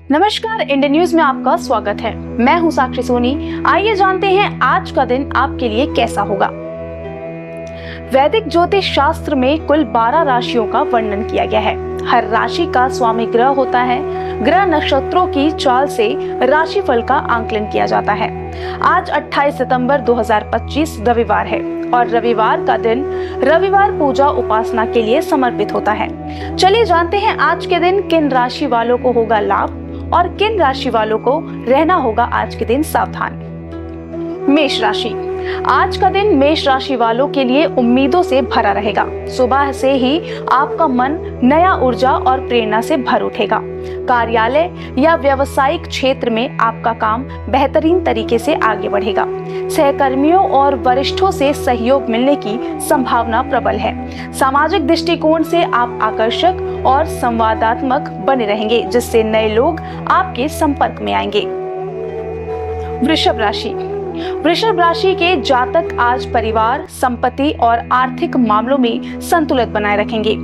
नमस्कार, Indian news में आपका स्वागत है। मैं हूं साक्षी सोनी। आइए जानते हैं आज का दिन आपके लिए कैसा होगा। वैदिक ज्योतिष शास्त्र में कुल 12 राशियों का वर्णन किया गया है। हर राशि का स्वामी ग्रह होता है। ग्रह नक्षत्रों की चाल से राशिफल का आंकलन किया जाता है। आज 28 सितंबर 2025 रविवार है और रविवार का दिन रविवार पूजा उपासना के लिए समर्पित होता है। चलिए जानते हैं आज के दिन किन राशि वालों को होगा लाभ और किन राशि वालों को रहना होगा आज के दिन सावधान। मेष राशि, आज का दिन मेष राशि वालों के लिए उम्मीदों से भरा रहेगा। सुबह से ही आपका मन नया ऊर्जा और प्रेरणा से भर उठेगा। कार्यालय या व्यावसायिक क्षेत्र में आपका काम बेहतरीन तरीके से आगे बढ़ेगा। सहकर्मियों और वरिष्ठों से सहयोग मिलने की संभावना प्रबल है। सामाजिक दृष्टिकोण से आप आकर्षक और संवादात्मक बने रहेंगे, जिससे नए लोग आपके संपर्क में आएंगे। वृषभ राशि, वृषभ राशि के जातक आज परिवार, संपत्ति और आर्थिक मामलों में संतुलित बनाए रखेंगे।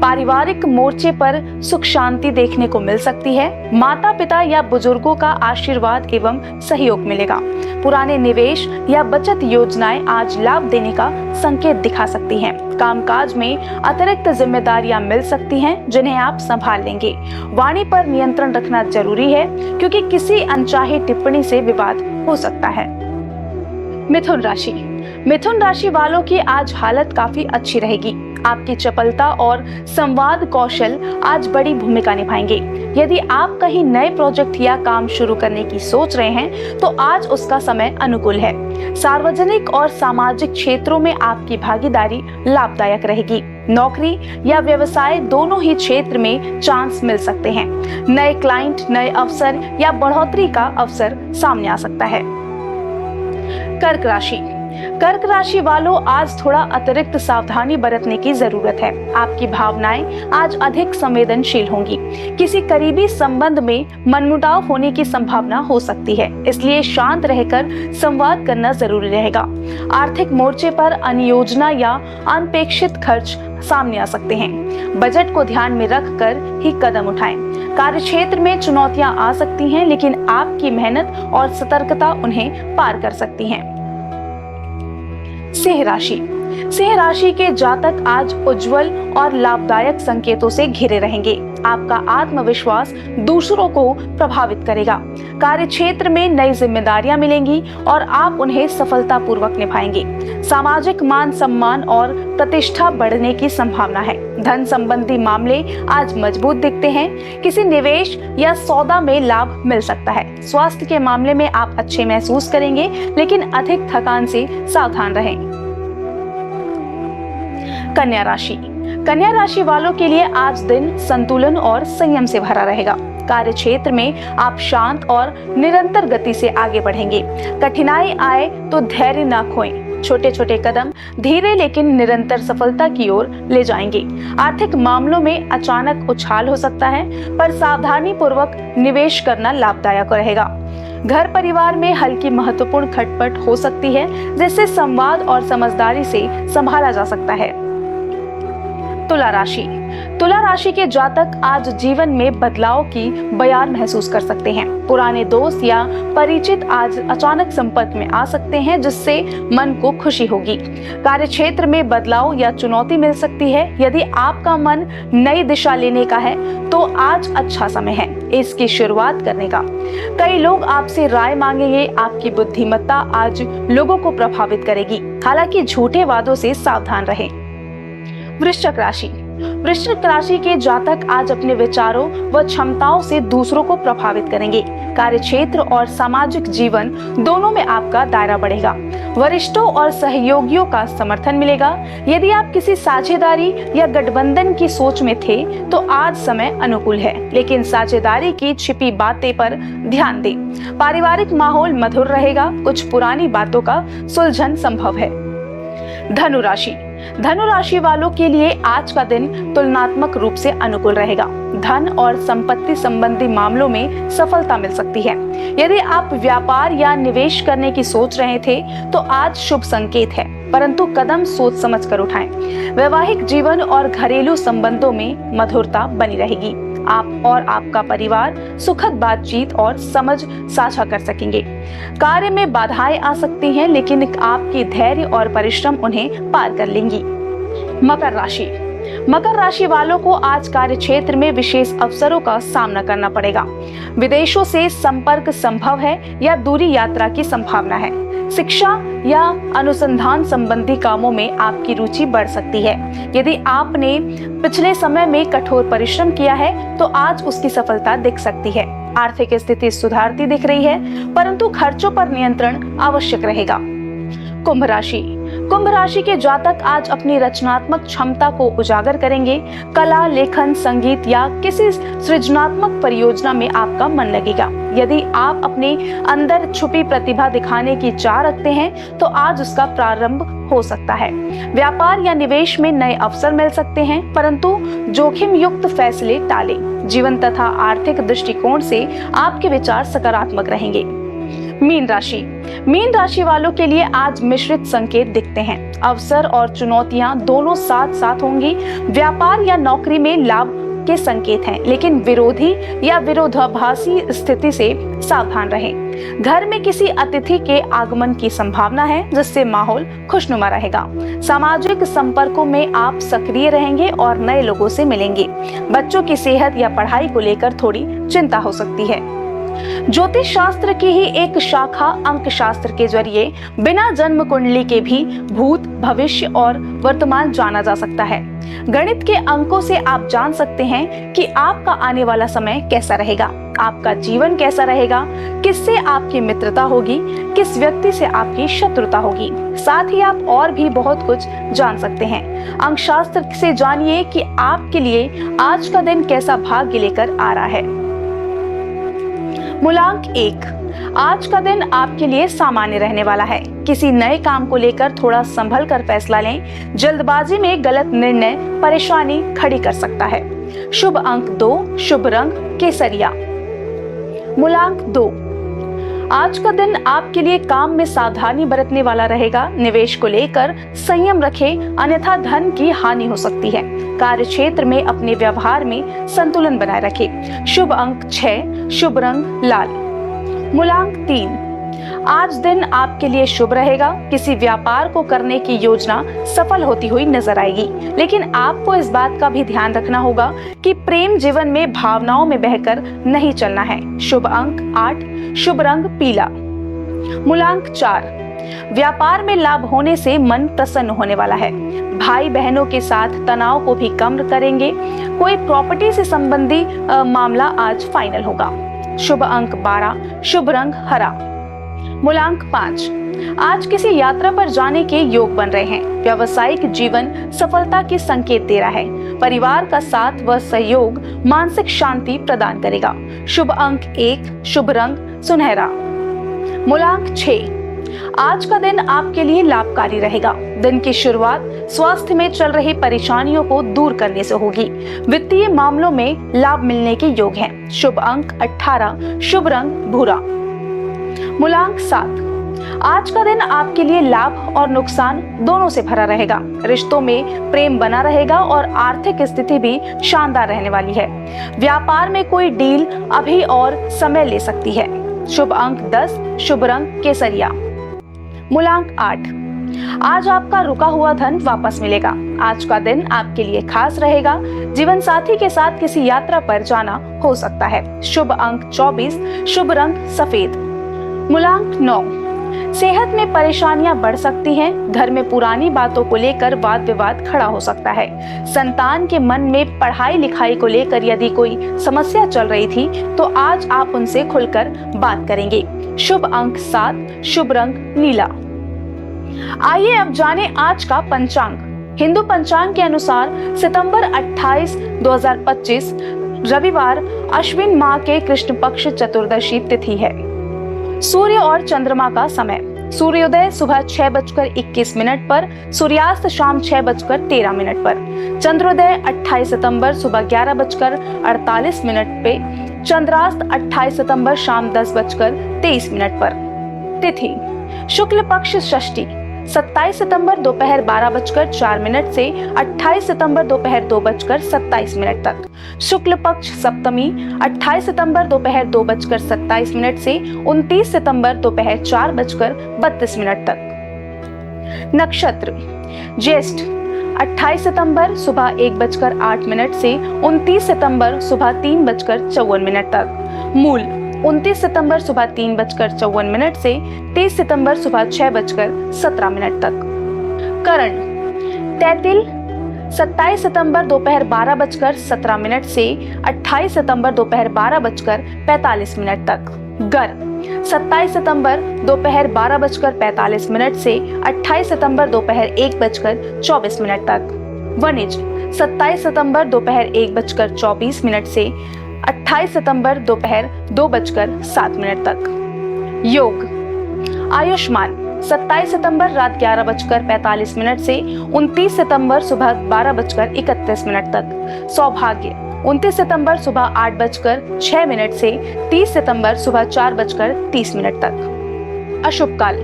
पारिवारिक मोर्चे पर सुख शांति देखने को मिल सकती है। माता पिता या बुजुर्गों का आशीर्वाद एवं सहयोग मिलेगा। पुराने निवेश या बचत योजनाएं आज लाभ देने का संकेत दिखा सकती हैं। कामकाज में अतिरिक्त जिम्मेदारियां मिल सकती हैं, जिन्हें आप संभाल लेंगे। वाणी पर नियंत्रण रखना जरूरी है, क्योंकि किसी अनचाही टिप्पणी से विवाद हो सकता है। मिथुन राशि, मिथुन राशि वालों की आज हालत काफी अच्छी रहेगी। आपकी चपलता और संवाद कौशल आज बड़ी भूमिका निभाएंगे। यदि आप कहीं नए प्रोजेक्ट या काम शुरू करने की सोच रहे हैं तो आज उसका समय अनुकूल है। सार्वजनिक और सामाजिक क्षेत्रों में आपकी भागीदारी लाभदायक रहेगी। नौकरी या व्यवसाय दोनों ही क्षेत्र में चांस मिल सकते हैं। नए क्लाइंट, नए अवसर या बढ़ोतरी का अवसर सामने आ सकता है। कर्क राशि, कर्क राशि वालों आज थोड़ा अतिरिक्त सावधानी बरतने की जरूरत है। आपकी भावनाएं आज अधिक संवेदनशील होंगी। किसी करीबी संबंध में मनमुटाव होने की संभावना हो सकती है, इसलिए शांत रहकर संवाद करना जरूरी रहेगा। आर्थिक मोर्चे पर अनियोजना या अनपेक्षित खर्च सामने आ सकते हैं। बजट को ध्यान में रखकर ही कदम उठाएं। कार्यक्षेत्र में चुनौतियां आ सकती हैं, लेकिन आपकी मेहनत और सतर्कता उन्हें पार कर सकती हैं। सिंह राशि, सिंह राशि के जातक आज उज्जवल और लाभदायक संकेतों से घिरे रहेंगे। आपका आत्मविश्वास दूसरों को प्रभावित करेगा। कार्यक्षेत्र में नई जिम्मेदारियां मिलेंगी और आप उन्हें सफलतापूर्वक निभाएंगे। सामाजिक मान सम्मान और प्रतिष्ठा बढ़ने की संभावना है। धन संबंधी मामले आज मजबूत दिखते हैं। किसी निवेश या सौदा में लाभ मिल सकता है। स्वास्थ्य के मामले में आप अच्छे महसूस करेंगे, लेकिन अधिक थकान से सावधान रहें। कन्या राशि, कन्या राशि वालों के लिए आज दिन संतुलन और संयम से भरा रहेगा। कार्य क्षेत्र में आप शांत और निरंतर गति से आगे बढ़ेंगे। कठिनाई आए तो धैर्य ना खोएं। छोटे छोटे कदम धीरे लेकिन निरंतर सफलता की ओर ले जाएंगे। आर्थिक मामलों में अचानक उछाल हो सकता है, पर सावधानी पूर्वक निवेश करना लाभदायक रहेगा। घर परिवार में हल्की महत्वपूर्ण खटपट हो सकती है, जिससे संवाद और समझदारी से संभाला जा सकता है। तुला राशि, तुला राशि के जातक आज जीवन में बदलाव की बयार महसूस कर सकते हैं। पुराने दोस्त या परिचित आज अचानक संपर्क में आ सकते हैं, जिससे मन को खुशी होगी। कार्यक्षेत्र में बदलाव या चुनौती मिल सकती है। यदि आपका मन नई दिशा लेने का है तो आज अच्छा समय है इसकी शुरुआत करने का। कई लोग आपसे राय मांगेंगे। आपकी बुद्धिमत्ता आज लोगों को प्रभावित करेगी। हालांकि झूठे वादों से सावधान रहें। वृश्चिक राशि, वृश्चिक राशि के जातक आज अपने विचारों व क्षमताओं से दूसरों को प्रभावित करेंगे। कार्यक्षेत्र और सामाजिक जीवन दोनों में आपका दायरा बढ़ेगा। वरिष्ठों और सहयोगियों का समर्थन मिलेगा। यदि आप किसी साझेदारी या गठबंधन की सोच में थे तो आज समय अनुकूल है, लेकिन साझेदारी की छिपी बातें पर ध्यान दें। पारिवारिक माहौल मधुर रहेगा। कुछ पुरानी बातों का सुलझन संभव है। धनु राशि, धनु राशि वालों के लिए आज का दिन तुलनात्मक रूप से अनुकूल रहेगा। धन और संपत्ति संबंधी मामलों में सफलता मिल सकती है। यदि आप व्यापार या निवेश करने की सोच रहे थे तो आज शुभ संकेत है। परंतु कदम सोच समझ कर उठाएं। वैवाहिक जीवन और घरेलू संबंधों में मधुरता बनी रहेगी। आप और आपका परिवार सुखद बातचीत और समझ साझा कर सकेंगे। कार्य में बाधाएं आ सकती हैं, लेकिन आपकी धैर्य और परिश्रम उन्हें पार कर लेंगी। मकर राशि। मकर राशि वालों को आज कार्य क्षेत्र में विशेष अवसरों का सामना करना पड़ेगा। विदेशों से संपर्क संभव है या दूरी यात्रा की संभावना है। शिक्षा या अनुसंधान संबंधी कामों में आपकी रुचि बढ़ सकती है। यदि आपने पिछले समय में कठोर परिश्रम किया है तो आज उसकी सफलता दिख सकती है। आर्थिक स्थिति सुधारती दिख रही है, परंतु खर्चों पर नियंत्रण आवश्यक रहेगा। कुंभ राशि। कुंभ राशि के जातक आज अपनी रचनात्मक क्षमता को उजागर करेंगे। कला, लेखन, संगीत या किसी सृजनात्मक परियोजना में आपका मन लगेगा। यदि आप अपने अंदर छुपी प्रतिभा दिखाने की चाह रखते हैं तो आज उसका प्रारंभ हो सकता है। व्यापार या निवेश में नए अवसर मिल सकते हैं, परंतु जोखिम युक्त फैसले टालें। जीवन तथा आर्थिक दृष्टिकोण से आपके विचार सकारात्मक रहेंगे। मीन राशि। मीन राशि वालों के लिए आज मिश्रित संकेत दिखते हैं। अवसर और चुनौतियां दोनों साथ साथ होंगी। व्यापार या नौकरी में लाभ के संकेत हैं, लेकिन विरोधी या विरोधाभासी स्थिति से सावधान रहें। घर में किसी अतिथि के आगमन की संभावना है, जिससे माहौल खुशनुमा रहेगा। सामाजिक संपर्कों में आप सक्रिय रहेंगे और नए लोगों से मिलेंगे। बच्चों की सेहत या पढ़ाई को लेकर थोड़ी चिंता हो सकती है। ज्योतिष शास्त्र की ही एक शाखा अंक शास्त्र के जरिए बिना जन्म कुंडली के भी भूत, भविष्य और वर्तमान जाना जा सकता है। गणित के अंकों से आप जान सकते हैं कि आपका आने वाला समय कैसा रहेगा, आपका जीवन कैसा रहेगा, किससे आपकी मित्रता होगी, किस व्यक्ति से आपकी शत्रुता होगी। साथ ही आप और भी बहुत कुछ जान सकते हैं। अंक शास्त्र से जानिए कि आपके लिए आज का दिन कैसा भाग्य लेकर आ रहा है। मूलांक 1। आज का दिन आपके लिए सामान्य रहने वाला है। किसी नए काम को लेकर थोड़ा संभल कर फैसला लें। जल्दबाजी में गलत निर्णय परेशानी खड़ी कर सकता है। शुभ अंक 2, शुभ रंग केसरिया। मूलांक 2। आज का दिन आपके लिए काम में सावधानी बरतने वाला रहेगा। निवेश को लेकर संयम रखें, अन्यथा धन की हानि हो सकती है। कार्य क्षेत्र में अपने व्यवहार में संतुलन बनाए रखें। शुभ अंक 6, शुभ रंग लाल। मूलांक 3। आज दिन आपके लिए शुभ रहेगा। किसी व्यापार को करने की योजना सफल होती हुई नजर आएगी, लेकिन आपको इस बात का भी ध्यान रखना होगा कि प्रेम जीवन में भावनाओं में बहकर नहीं चलना है। शुभ अंक 8, शुभ रंग पीला। मूलांक 4। व्यापार में लाभ होने से मन प्रसन्न होने वाला है। भाई बहनों के साथ तनाव को भी कम करेंगे। कोई प्रॉपर्टी से संबंधी मामला आज फाइनल होगा। शुभ अंक 12, शुभ रंग हरा। मूलांक 5। आज किसी यात्रा पर जाने के योग बन रहे हैं। व्यावसायिक जीवन सफलता के संकेत दे रहा है। परिवार का साथ व सहयोग मानसिक शांति प्रदान करेगा। शुभ अंक 1, शुभ रंग सुनहरा। मूलांक 6। आज का दिन आपके लिए लाभकारी रहेगा। दिन की शुरुआत स्वास्थ्य में चल रही परेशानियों को दूर करने से होगी। वित्तीय मामलों में लाभ मिलने के योग हैं। शुभ अंक 18, शुभ रंग भूरा। मूलांक 7। आज का दिन आपके लिए लाभ और नुकसान दोनों से भरा रहेगा। रिश्तों में प्रेम बना रहेगा और आर्थिक स्थिति भी शानदार रहने वाली है। व्यापार में कोई डील अभी और समय ले सकती है। शुभ अंक 10, शुभ रंग केसरिया। मूलांक 8। आज आपका रुका हुआ धन वापस मिलेगा। आज का दिन आपके लिए खास रहेगा। जीवन साथी के साथ किसी यात्रा पर जाना हो सकता है। शुभ अंक 24, शुभ रंग सफेद। मूलांक 9। सेहत में परेशानियां बढ़ सकती हैं। घर में पुरानी बातों को लेकर वाद विवाद खड़ा हो सकता है। संतान के मन में पढ़ाई लिखाई को लेकर यदि कोई समस्या चल रही थी तो आज आप उनसे खुलकर बात करेंगे। शुभ अंक 7, शुभ रंग नीला। आइए अब जाने आज का पंचांग। हिंदू पंचांग के अनुसार सितंबर 28, 2025 रविवार अश्विन माह के कृष्ण पक्ष चतुर्दशी तिथि है। सूर्य और चंद्रमा का समय। सूर्योदय सुबह 6:21 पर, सूर्यास्त शाम 6:13 पर। चंद्रोदय 28 सितंबर सुबह 11:48 पे, चंद्रास्त 28 सितंबर शाम 10:23 पर। तिथि शुक्ल पक्ष षष्ठी, 27 सितंबर दोपहर 12:04 से 28 सितंबर दोपहर 2:27 तक। शुक्ल पक्ष सप्तमी 28 सितंबर दोपहर 2:27 से 29 सितंबर दोपहर 4:32 तक। नक्षत्र ज्येष्ठ 28 सितंबर सुबह 1:08 से 29 सितंबर सुबह 3:54 तक। मूल 29 सितंबर सुबह 3:54 से 30 सितंबर सुबह 6:17 तक। करण तैतिल 27 सितंबर दोपहर 12:17 से 28 सितंबर दोपहर 12:45 तक। गर 27 सितंबर दोपहर 12:45 से 28 सितंबर दोपहर 1:24 तक। वनिज 27 सितंबर दोपहर 1:24 से 28 सितंबर दोपहर 2:07 तक। योग आयुष्मान 27 सितंबर रात 11:45 से 29 सितंबर सुबह 12:31 तक। सौभाग्य 29 सितंबर सुबह 8:06 से 30 सितंबर सुबह 4:30 तक। अशुभ काल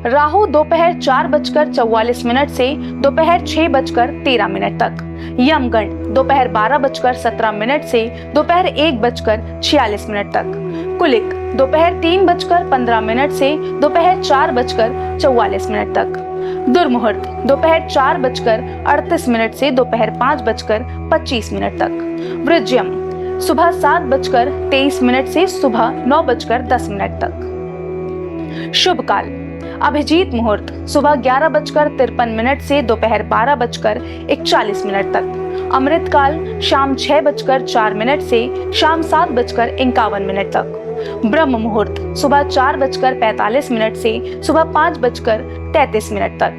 राहु दोपहर 4:44 से दोपहर 6:13 तक। यमगंड दोपहर 12:17 से दोपहर 1:46 तक। कुलिक दोपहर 3:15 से दोपहर 4:44 तक। दुर्मुहूर्त दोपहर 4:38 से दोपहर 5:25 तक। वृज्यम सुबह 7:23 से सुबह 9:10 तक। शुभ काल अभिजीत मुहूर्त सुबह 11:53 से दोपहर 12:41 तक। अमृत काल शाम 6:04 से शाम 7:51 तक। ब्रह्म मुहूर्त सुबह 4:45 से सुबह 5:33 तक।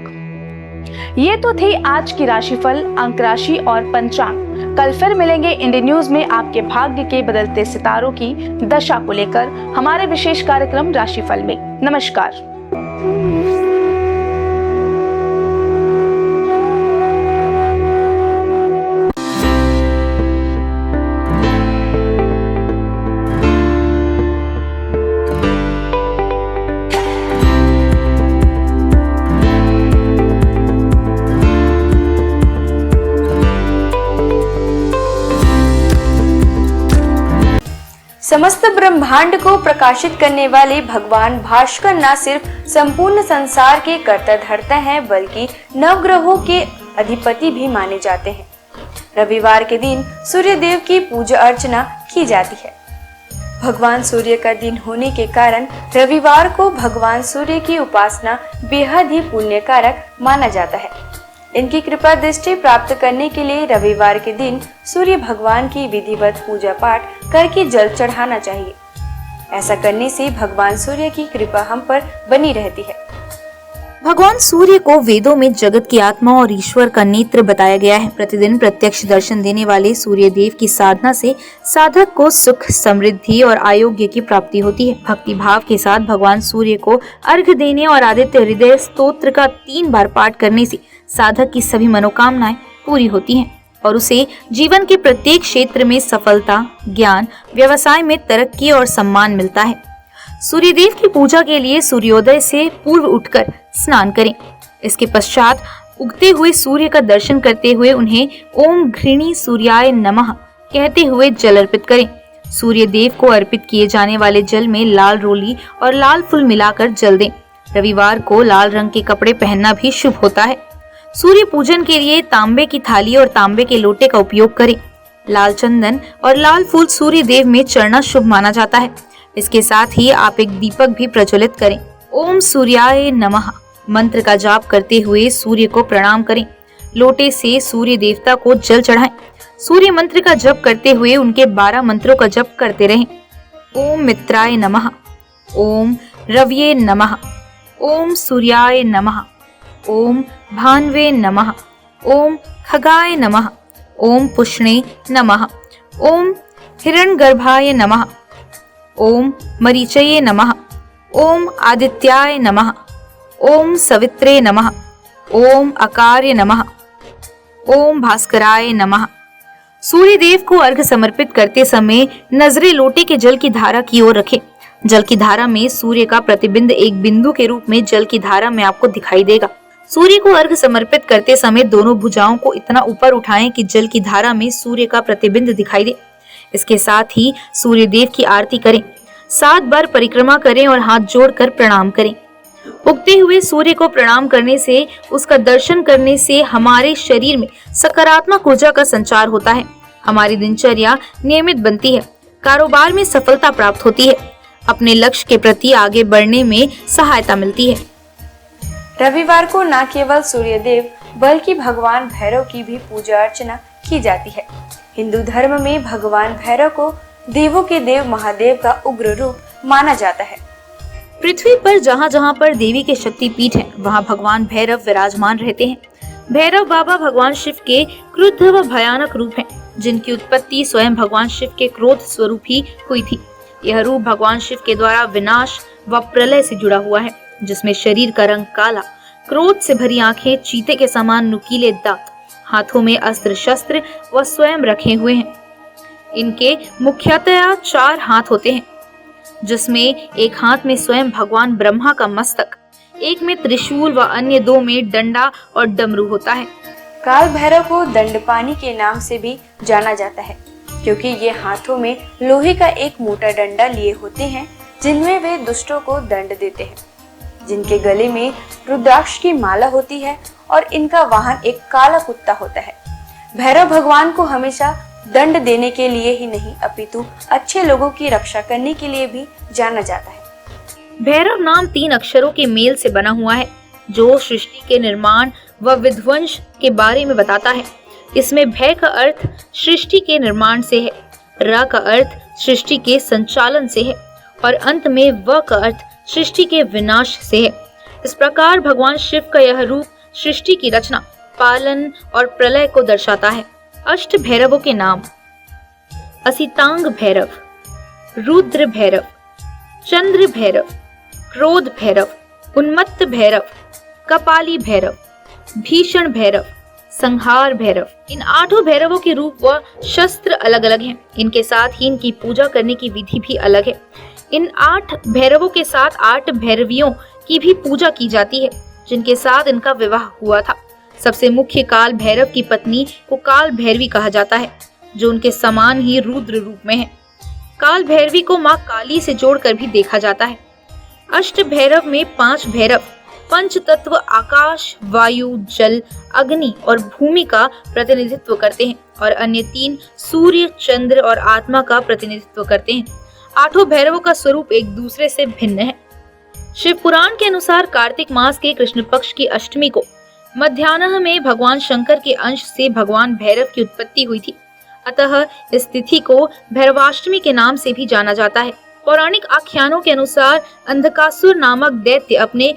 ये तो थी आज की राशिफल, अंक राशि और पंचांग। कल फिर मिलेंगे इंडी न्यूज में आपके भाग्य के बदलते सितारों की दशा को लेकर हमारे विशेष कार्यक्रम राशिफल में। नमस्कार। समस्त ब्रह्मांड को प्रकाशित करने वाले भगवान भास्कर न सिर्फ संपूर्ण संसार के कर्ता धर्ता हैं, बल्कि नवग्रहों के अधिपति भी माने जाते हैं। रविवार के दिन सूर्य देव की पूजा अर्चना की जाती है। भगवान सूर्य का दिन होने के कारण रविवार को भगवान सूर्य की उपासना बेहद ही पुण्यकारक माना जाता है। इनकी कृपा दृष्टि प्राप्त करने के लिए रविवार के दिन सूर्य भगवान की विधिवत पूजा पाठ करके जल चढ़ाना चाहिए। ऐसा करने से भगवान सूर्य की कृपा हम पर बनी रहती है। भगवान सूर्य को वेदों में जगत की आत्मा और ईश्वर का नेत्र बताया गया है। प्रतिदिन प्रत्यक्ष दर्शन देने वाले सूर्य देव की साधना से साधक को सुख, समृद्धि और आरोग्य की प्राप्ति होती है। भक्ति भाव के साथ भगवान सूर्य को अर्घ्य देने और आदित्य हृदय स्तोत्र का 3 बार पाठ करने से साधक की सभी मनोकामनाएं पूरी होती हैं और उसे जीवन के प्रत्येक क्षेत्र में सफलता, ज्ञान, व्यवसाय में तरक्की और सम्मान मिलता है। सूर्यदेव की पूजा के लिए सूर्योदय से पूर्व उठकर स्नान करें। इसके पश्चात उगते हुए सूर्य का दर्शन करते हुए उन्हें ओम घृणी सूर्याय नमः कहते हुए जल अर्पित करें। सूर्य देव को अर्पित किए जाने वाले जल में लाल रोली और लाल फूल मिलाकर जल दें। रविवार को लाल रंग के कपड़े पहनना भी शुभ होता है। सूर्य पूजन के लिए तांबे की थाली और तांबे के लोटे का उपयोग करें। लाल चंदन और लाल फूल सूर्य देव में चढ़ना शुभ माना जाता है। इसके साथ ही आप एक दीपक भी प्रज्वलित करें। ओम सूर्याय नमः मंत्र का जाप करते हुए सूर्य को प्रणाम करें। लोटे से सूर्य देवता को जल चढ़ाएं। सूर्य मंत्र का जप करते हुए उनके 12 मंत्रों का जप करते रहें। ओम मित्राय नमः, ओम रव्ये नमः, ओम सूर्याय नमः, ओम भान्वे नमः, ओम खगाय नमः, ओम पुष्णे नमः, ओम हिरण्यगर्भाय नमः, ओम मरीचये नमः, ओम आदित्याय नमः, ओम सवित्रे नमः, ओम अकार्य नमः, ओम भास्कराय नमः। सूर्य देव को अर्घ्य समर्पित करते समय नजरें लोटे के जल की धारा की ओर रखें। जल की धारा में सूर्य का प्रतिबिंब एक बिंदु के रूप में जल की धारा में आपको दिखाई देगा। सूर्य को अर्घ समर्पित करते समय दोनों भुजाओं को इतना ऊपर उठाएं कि जल की धारा में सूर्य का प्रतिबिंब दिखाई दे। इसके साथ ही सूर्य देव की आरती करें, 7 बार परिक्रमा करें और हाथ जोड़कर प्रणाम करें। उगते हुए सूर्य को प्रणाम करने से, उसका दर्शन करने से हमारे शरीर में सकारात्मक ऊर्जा का संचार होता है। हमारी दिनचर्या नियमित बनती है, कारोबार में सफलता प्राप्त होती है, अपने लक्ष्य के प्रति आगे बढ़ने में सहायता मिलती है। रविवार को न केवल सूर्य देव बल्कि भगवान भैरव की भी पूजा अर्चना की जाती है। हिंदू धर्म में भगवान भैरव को देवों के देव महादेव का उग्र रूप माना जाता है। पृथ्वी पर जहाँ जहाँ पर देवी के शक्तिपीठ हैं, वहाँ भगवान भैरव विराजमान रहते हैं। भैरव बाबा भगवान शिव के क्रुद्ध व भयानक रूप हैं, जिनकी उत्पत्ति स्वयं भगवान शिव के क्रोध स्वरूप ही हुई थी। यह रूप भगवान शिव के द्वारा विनाश व प्रलय से जुड़ा हुआ है, जिसमें शरीर का रंग काला, क्रोध से भरी आंखें, चीते के समान नुकीले दांत, हाथों में अस्त्र शस्त्र व स्वयं रखे हुए हैं। इनके मुख्यतया 4 हाथ होते हैं, जिसमें एक हाथ में स्वयं भगवान ब्रह्मा का मस्तक, एक में त्रिशूल व अन्य 2 में डंडा और डमरू होता है। काल भैरव को दंडपानी के नाम से भी जाना जाता है, क्योंकि ये हाथों में लोहे का एक मोटा डंडा लिए होते हैं, जिनमें वे दुष्टों को दंड देते हैं। जिनके गले में रुद्राक्ष की माला होती है और इनका वाहन एक काला कुत्ता होता है। भैरव भगवान को हमेशा दंड देने के लिए ही नहीं, अपितु अच्छे लोगों की रक्षा करने के लिए भी जाना जाता है। भैरव नाम 3 अक्षरों के मेल से बना हुआ है, जो सृष्टि के निर्माण व विध्वंस के बारे में बताता है। इसमें भय का अर्थ सृष्टि के निर्माण से है, र का अर्थ सृष्टि के संचालन से है और अंत में व का अर्थ सृष्टि के विनाश से है। इस प्रकार भगवान शिव का यह रूप सृष्टि की रचना, पालन और प्रलय को दर्शाता है। अष्ट भैरवों के नाम: असितांग भैरव, रुद्र भैरव, चंद्र भैरव, क्रोध भैरव, उन्मत्त भैरव, कपाली भैरव, भीषण भैरव, संहार भैरव। इन 8 भैरवों के रूप व शस्त्र अलग अलग हैं। इनके साथ ही इनकी पूजा करने की विधि भी अलग है। इन 8 भैरवों के साथ 8 भैरवियों की भी पूजा की जाती है, जिनके साथ इनका विवाह हुआ था। सबसे मुख्य काल भैरव की पत्नी को काल भैरवी कहा जाता है, जो उनके समान ही रुद्र रूप में है। काल भैरवी को माँ काली से जोड़कर भी देखा जाता है। अष्ट भैरव में 5 भैरव पंच तत्व आकाश, वायु, जल, अग्नि और भूमि का प्रतिनिधित्व करते हैं और अन्य 3 सूर्य, चंद्र और आत्मा का प्रतिनिधित्व करते हैं। 8 भैरवों का स्वरूप एक दूसरे से भिन्न है। शिव पुराण के अनुसार कार्तिक मास के कृष्ण पक्ष की अष्टमी को मध्याह्न में भगवान शंकर के अंश से भगवान भैरव की उत्पत्ति हुई थी। अतः इस तिथि को भैरवाष्टमी के नाम से भी जाना जाता है। पौराणिक आख्यानों के अनुसार अंधकासुर नामक दैत्य अपने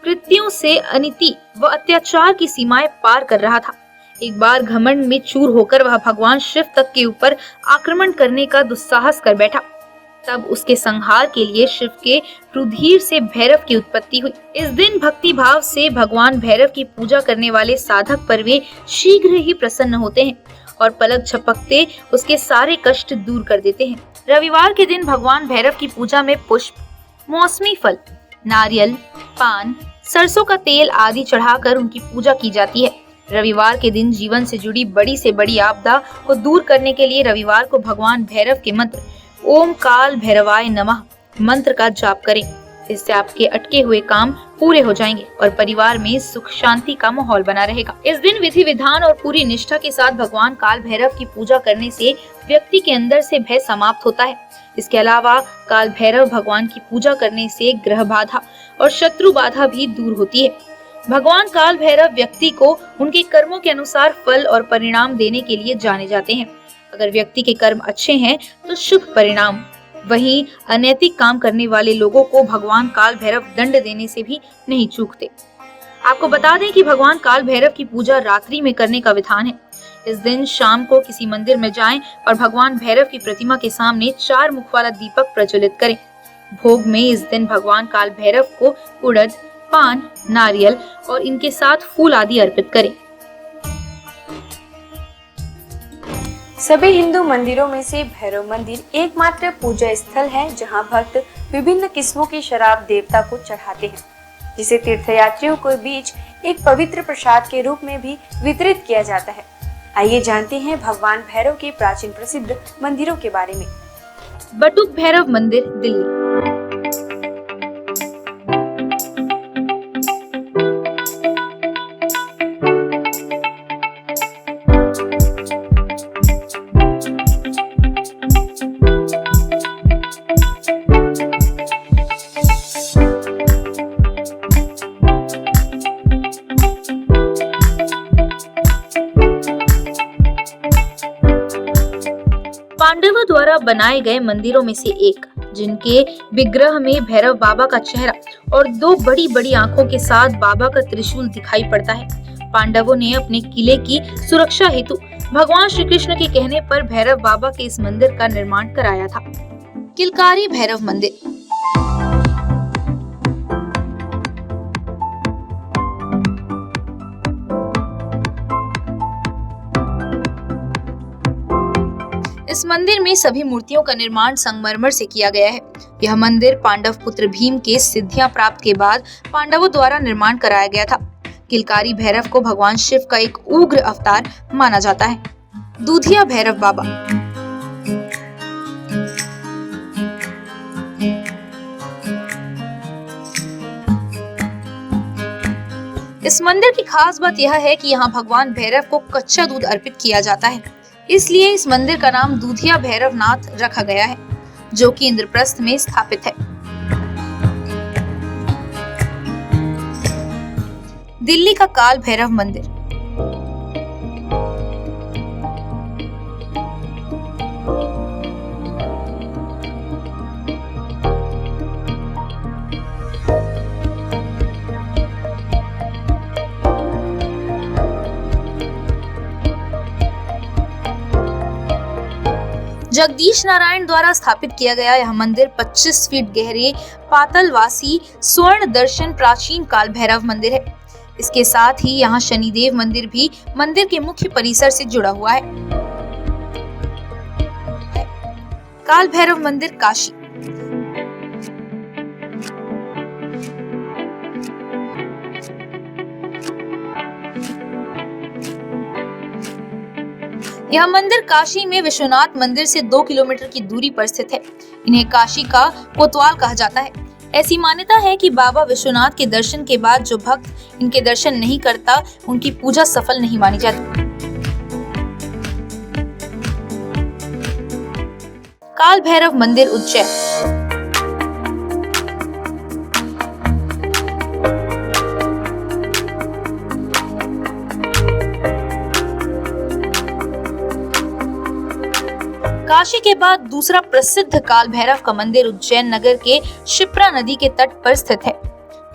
कृत्यों से अनिति व अत्याचार की सीमाएं पार कर रहा था। एक बार घमंड में चूर होकर वह भगवान शिव तक के ऊपर आक्रमण करने का दुस्साहस कर बैठा। तब उसके संहार के लिए शिव के रुधिर से भैरव की उत्पत्ति हुई। इस दिन भक्ति भाव से भगवान भैरव की पूजा करने वाले साधक पर वे शीघ्र ही प्रसन्न होते हैं और पलक झपकते उसके सारे कष्ट दूर कर देते हैं। रविवार के दिन भगवान भैरव की पूजा में पुष्प, मौसमी फल, नारियल, पान, सरसों का तेल आदि चढ़ाकर उनकी पूजा की जाती है। रविवार के दिन जीवन से जुड़ी बड़ी से बड़ी आपदा को दूर करने के लिए रविवार को भगवान भैरव के मंत्र ओम काल भैरवाय नमः मंत्र का जाप करें। इससे आपके अटके हुए काम पूरे हो जाएंगे और परिवार में सुख शांति का माहौल बना रहेगा। इस दिन विधि विधान और पूरी निष्ठा के साथ भगवान काल भैरव की पूजा करने से व्यक्ति के अंदर से भय समाप्त होता है। इसके अलावा काल भैरव भगवान की पूजा करने से ग्रह बाधा और शत्रु बाधा भी दूर होती है। भगवान काल भैरव व्यक्ति को उनके कर्मों के अनुसार फल और परिणाम देने के लिए जाने जाते हैं। अगर व्यक्ति के कर्म अच्छे हैं तो शुभ परिणाम, वहीं अनैतिक काम करने वाले लोगों को भगवान काल भैरव दंड देने से भी नहीं चूकते। आपको बता दें कि भगवान काल भैरव की पूजा रात्रि में करने का विधान है। इस दिन शाम को किसी मंदिर में जाएं और भगवान भैरव की प्रतिमा के सामने 4 मुख वाला दीपक प्रज्वलित करें। भोग में इस दिन भगवान काल भैरव को उड़द, पान, नारियल और इनके साथ फूल आदि अर्पित करें। सभी हिंदू मंदिरों में से भैरव मंदिर एकमात्र पूजा स्थल है जहां भक्त विभिन्न किस्मों की शराब देवता को चढ़ाते हैं, जिसे तीर्थयात्रियों के बीच एक पवित्र प्रसाद के रूप में भी वितरित किया जाता है। आइए जानते हैं भगवान भैरव के प्राचीन प्रसिद्ध मंदिरों के बारे में। बटुक भैरव मंदिर, दिल्ली। पांडवों द्वारा बनाए गए मंदिरों में से एक, जिनके विग्रह में भैरव बाबा का चेहरा और दो बड़ी बड़ी आंखों के साथ बाबा का त्रिशूल दिखाई पड़ता है। पांडवों ने अपने किले की सुरक्षा हेतु भगवान श्री कृष्ण के कहने पर भैरव बाबा के इस मंदिर का निर्माण कराया था। किलकारी भैरव मंदिर। इस मंदिर में सभी मूर्तियों का निर्माण संगमरमर से किया गया है। यह मंदिर पांडव पुत्र भीम के सिद्धियां प्राप्त के बाद पांडवों द्वारा निर्माण कराया गया था। किलकारी भैरव को भगवान शिव का एक उग्र अवतार माना जाता है। दूधिया भैरव बाबा। इस मंदिर की खास बात यह है कि यहाँ भगवान भैरव को कच्चा दूध अर्पित किया जाता है, इसलिए इस मंदिर का नाम दूधिया भैरवनाथ रखा गया है, जो कि इंद्रप्रस्थ में स्थापित है। दिल्ली का काल भैरव मंदिर। जगदीश नारायण द्वारा स्थापित किया गया यह मंदिर 25 फीट गहरे पातालवासी स्वर्ण दर्शन प्राचीन काल भैरव मंदिर है। इसके साथ ही यहाँ शनिदेव मंदिर भी मंदिर के मुख्य परिसर से जुड़ा हुआ है। काल भैरव मंदिर, काशी। यह मंदिर काशी में विश्वनाथ मंदिर से 2 किलोमीटर की दूरी पर स्थित है। इन्हें काशी का कोतवाल कहा जाता है। ऐसी मान्यता है कि बाबा विश्वनाथ के दर्शन के बाद जो भक्त इनके दर्शन नहीं करता, उनकी पूजा सफल नहीं मानी जाती। काल भैरव मंदिर, उज्जैन। काशी के बाद दूसरा प्रसिद्ध काल भैरव का मंदिर उज्जैन नगर के शिप्रा नदी के तट पर स्थित है।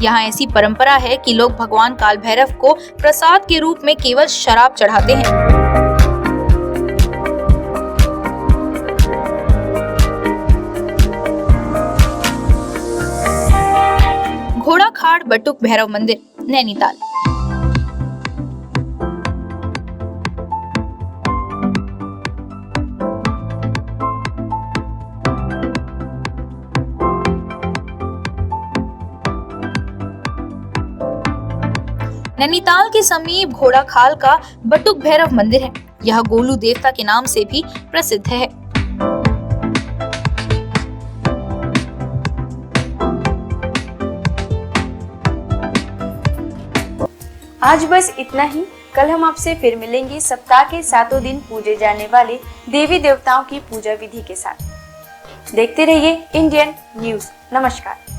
यहाँ ऐसी परंपरा है कि लोग भगवान काल भैरव को प्रसाद के रूप में केवल शराब चढ़ाते हैं। घोड़ाखाड़ बटुक भैरव मंदिर, नैनीताल। नैनीताल के समीप घोड़ाखाल का बटुक भैरव मंदिर है। यह गोलू देवता के नाम से भी प्रसिद्ध है। आज बस इतना ही। कल हम आपसे फिर मिलेंगे सप्ताह के 7 दिन पूजे जाने वाले देवी देवताओं की पूजा विधि के साथ। देखते रहिए इंडियन न्यूज। नमस्कार।